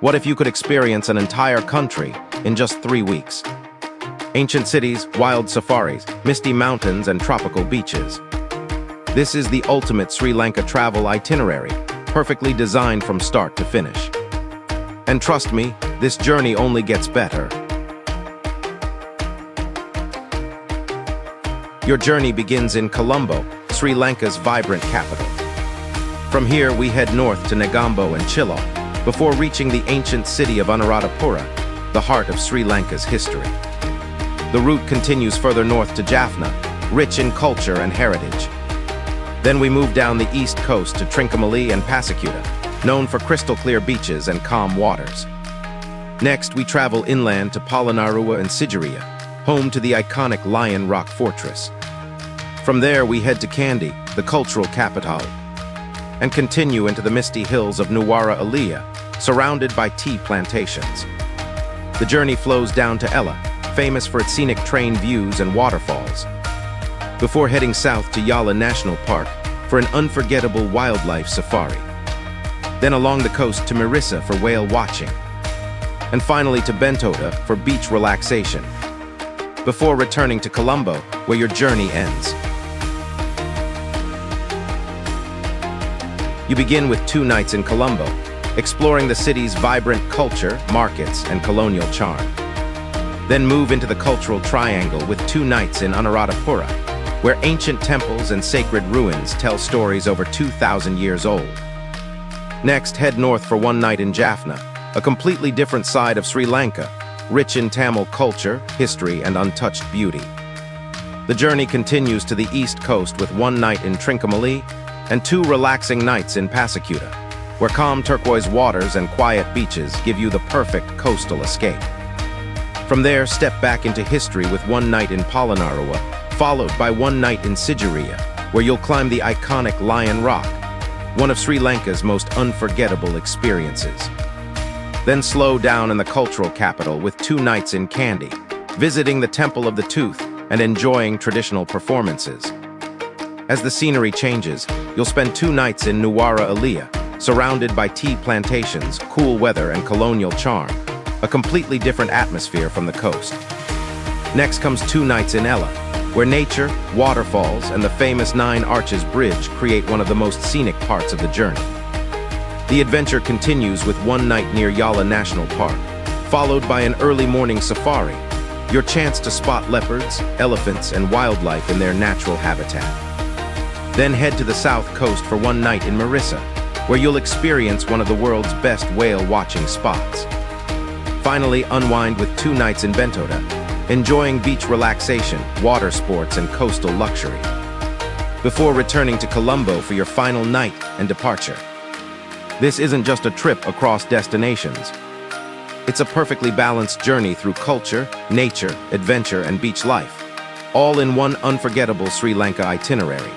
What if you could experience an entire country in just 3 weeks? Ancient cities, wild safaris, misty mountains, and tropical beaches. This is the ultimate Sri Lanka travel itinerary, perfectly designed from start to finish. And trust me, this journey only gets better. Your journey begins in Colombo, Sri Lanka's vibrant capital. From here, we head north to Negombo and Chilo, before reaching the ancient city of Anuradhapura, the heart of Sri Lanka's history. The route continues further north to Jaffna, rich in culture and heritage. Then we move down the east coast to Trincomalee and Passikudah, known for crystal-clear beaches and calm waters. Next, we travel inland to Polonnaruwa and Sigiriya, home to the iconic Lion Rock Fortress. From there, we head to Kandy, the cultural capital, and continue into the misty hills of Nuwara, Eliya, surrounded by tea plantations. The journey flows down to Yala, famous for its scenic train views and waterfalls, before heading south to Yala National Park for an unforgettable wildlife safari. Then along the coast to Mirissa for whale watching, and finally to Bentota for beach relaxation, before returning to Colombo, where your journey ends. You begin with 2 nights in Colombo, exploring the city's vibrant culture, markets, and colonial charm. Then move into the cultural triangle with 2 nights in Anuradhapura, where ancient temples and sacred ruins tell stories over 2,000 years old. Next, head north for 1 night in Jaffna, a completely different side of Sri Lanka, rich in Tamil culture, history, and untouched beauty. The journey continues to the east coast with 1 night in Trincomalee and 2 relaxing nights in Passikudah, where calm turquoise waters and quiet beaches give you the perfect coastal escape. From there, step back into history with 1 night in Polonnaruwa, followed by 1 night in Sigiriya, where you'll climb the iconic Lion Rock, one of Sri Lanka's most unforgettable experiences. Then slow down in the cultural capital with 2 nights in Kandy, visiting the Temple of the Tooth and enjoying traditional performances. As the scenery changes, you'll spend 2 nights in Nuwara, Eliya, surrounded by tea plantations, cool weather, and colonial charm, a completely different atmosphere from the coast. Next comes 2 nights in Yala, where nature, waterfalls, and the famous 9 Arches Bridge create one of the most scenic parts of the journey. The adventure continues with 1 night near Yala National Park, followed by an early morning safari, your chance to spot leopards, elephants, and wildlife in their natural habitat. Then head to the south coast for 1 night in Mirissa, where you'll experience one of the world's best whale watching spots. Finally, unwind with 2 nights in Bentota, enjoying beach relaxation, water sports, and coastal luxury, before returning to Colombo for your final night and departure. This isn't just a trip across destinations. It's a perfectly balanced journey through culture, nature, adventure, and beach life, all in one unforgettable Sri Lanka itinerary.